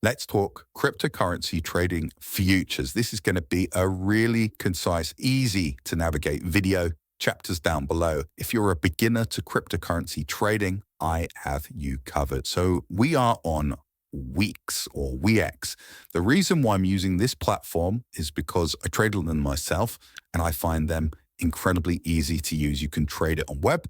Let's talk cryptocurrency trading futures. This is going to be a really concise, easy to navigate video. Chapters down below. If you're a beginner to cryptocurrency trading, I have you covered. So we are on WEEX or WEEX. The reason why I'm using this platform is because I trade on them myself and I find them incredibly easy to use. You can trade it on web,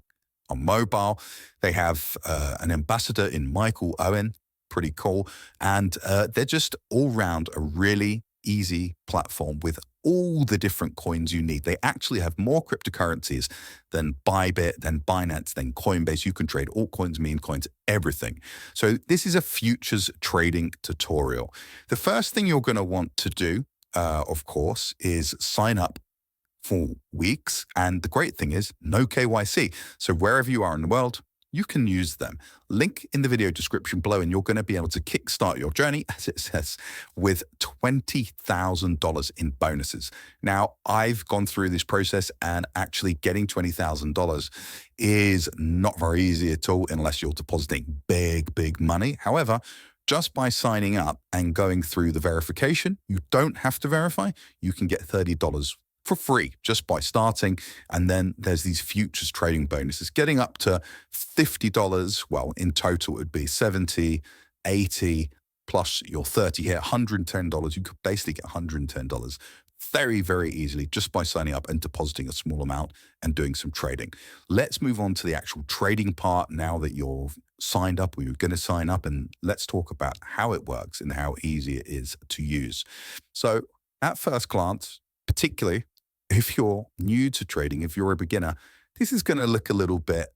on mobile. They have an ambassador in Michael Owen. Pretty cool. And they're just all round a really easy platform with all the different coins you need. They actually have more cryptocurrencies than Bybit, than Binance, than Coinbase. You can trade altcoins, meme coins, everything. So this is a futures trading tutorial. The first thing you're going to want to do, of course, is sign up for WEEX. And the great thing is no KYC. So wherever you are in the world, you can use them. Link in the video description below, and you're going to be able to kickstart your journey, as it says, with $20,000 in bonuses. Now, I've gone through this process, and actually getting $20,000 is not very easy at all unless you're depositing big money. However, just by signing up and going through the verification, you don't have to verify. You can get $30 for free just by starting. And then there's these futures trading bonuses getting up to $50. Well, in total, it would be 70, 80 plus your 30 here, $110. You could basically get $110 very easily just by signing up and depositing a small amount and doing some trading. Let's move on to the actual trading part now that you're signed up or you're going to sign up, and let's talk about how it works and how easy it is to use. So at first glance, particularly if you're new to trading, if you're a beginner, this is going to look a little bit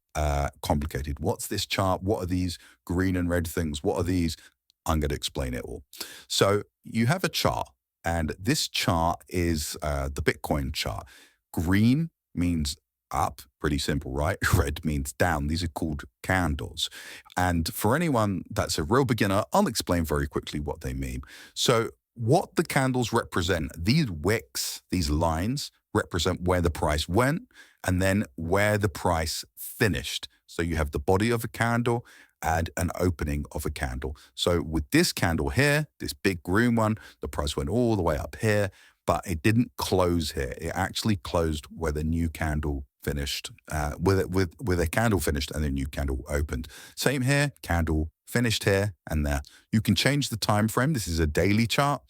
complicated. What's this chart? What are these green and red things? What are these? I'm going to explain it all. So you have a chart, and this chart is the Bitcoin chart. Green means up, pretty simple, right? Red means down. These are called candles. And for anyone that's a real beginner, I'll explain very quickly what they mean. So what the candles represent, these wicks, these lines, represent where the price went and then where the price finished. So you have the body of a candle and an opening of a candle. So with this candle here, this big green one, the price went all the way up here, but it didn't close here. It actually closed where the new candle finished, with a candle finished and a new candle opened. Same here, candle finished here and there. You can change the time frame. This is a daily chart.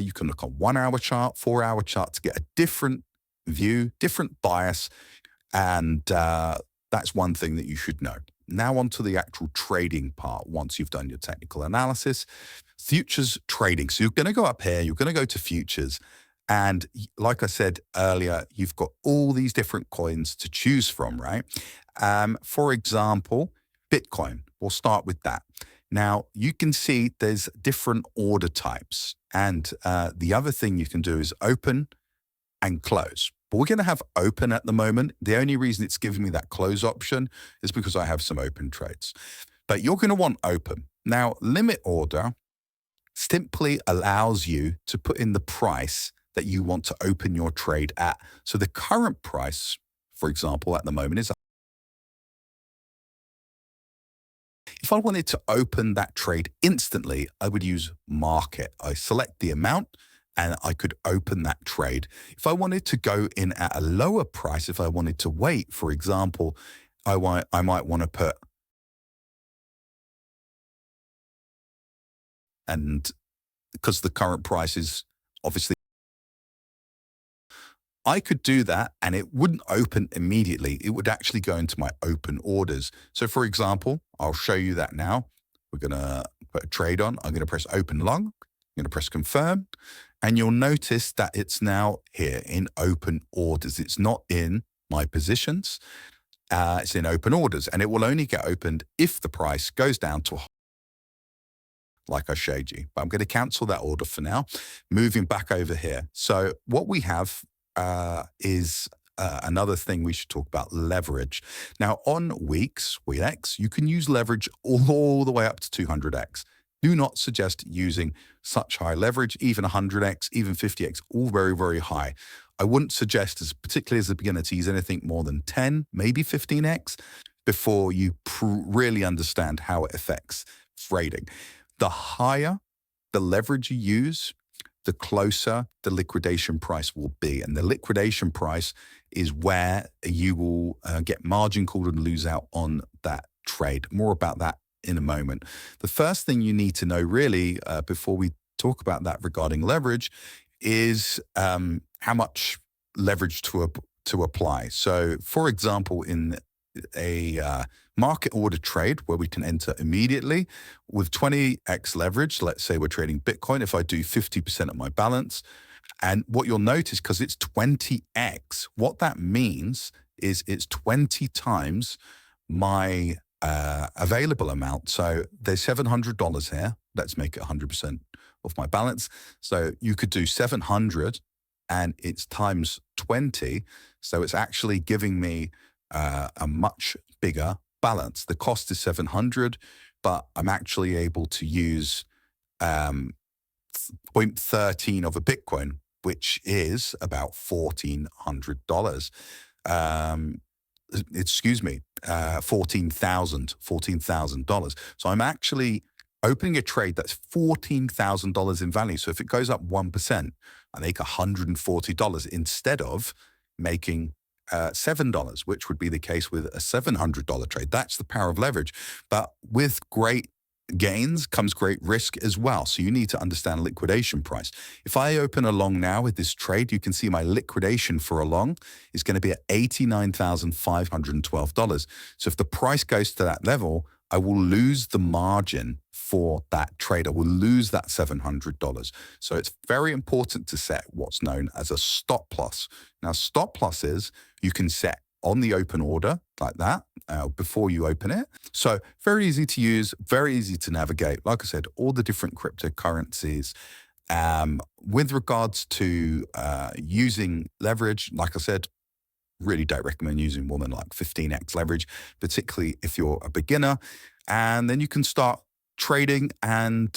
You can look on 1 hour chart, 4 hour chart to get a different view, different bias. And that's one thing that you should know. Now on to the actual trading part. Once you've done your technical analysis, futures trading. So you're going to go up here, you're going to go to futures. And like I said earlier, you've got all these different coins to choose from, right? For example, Bitcoin. We'll start with that. Now, you can see there's different order types. And the other thing you can do is open and close. But we're going to have open at the moment. The only reason it's giving me that close option is because I have some open trades. But you're going to want open. Now, limit order simply allows you to put in the price that you want to open your trade at. So the current price, for example, at the moment is, if I wanted to open that trade instantly, I would use market. I select the amount and I could open that trade. If I wanted to go in at a lower price, if I wanted to wait, for example, I might want to put, and because the current price is obviously, I could do that and it wouldn't open immediately. It would actually go into my open orders. So for example, I'll show you that now. We're going to put a trade on. I'm going to press open long. I'm going to press confirm. And you'll notice that it's now here in open orders. It's not in my positions. It's in open orders, and it will only get opened if the price goes down to, like I showed you. But I'm going to cancel that order for now. Moving back over here. So what we have is another thing we should talk about, leverage. Now on WEEX, you can use leverage all the way up to 200x. Do not suggest using such high leverage, even 100x, even 50x, all very high. I wouldn't suggest, particularly as a beginner, to use anything more than 10, maybe 15x before you really understand how it affects trading. The higher the leverage you use, the closer the liquidation price will be. And the liquidation price is where you will get margin called and lose out on that trade. More about that in a moment. The first thing you need to know really before we talk about that regarding leverage is how much leverage to apply. So for example, in a market order trade where we can enter immediately with 20x leverage, let's say we're trading Bitcoin, if I do 50% of my balance, and what you'll notice, because it's 20x, what that means is it's 20 times my available amount. So there's $700 here. Let's make it 100% of my balance. So you could do 700 and it's times 20. So it's actually giving me a much bigger balance. The cost is 700, but I'm actually able to use 0.13 of a Bitcoin, which is about $1,400. Excuse me, $14,000. So I'm actually opening a trade that's $14,000 in value. So if it goes up 1%, I make $140 instead of making $7, which would be the case with a $700 trade. That's the power of leverage. But with great gains comes great risk as well. So you need to understand liquidation price. If I open a long now with this trade, you can see my liquidation for a long is going to be at $89,512. So if the price goes to that level, I will lose the margin for that trade. I will lose that $700. So it's very important to set what's known as a stop loss. Now, stop losses you can set on the open order like that before you open it. So very easy to use, very easy to navigate. Like I said, all the different cryptocurrencies. With regards to using leverage, like I said, really don't recommend using more than like 15x leverage, particularly if you're a beginner. And then you can start trading and,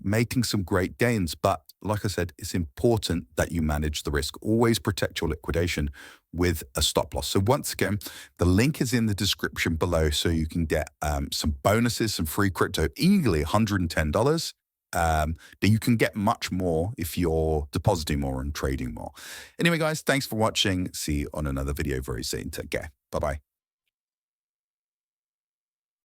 making some great gains. But like I said, it's important that you manage the risk. Always protect your liquidation with a stop loss. So once again, the link is in the description below so you can get some bonuses, some free crypto, easily $110. Then you can get much more if you're depositing more and trading more. Anyway, guys, thanks for watching. See you on another video very soon. Take care. Bye-bye.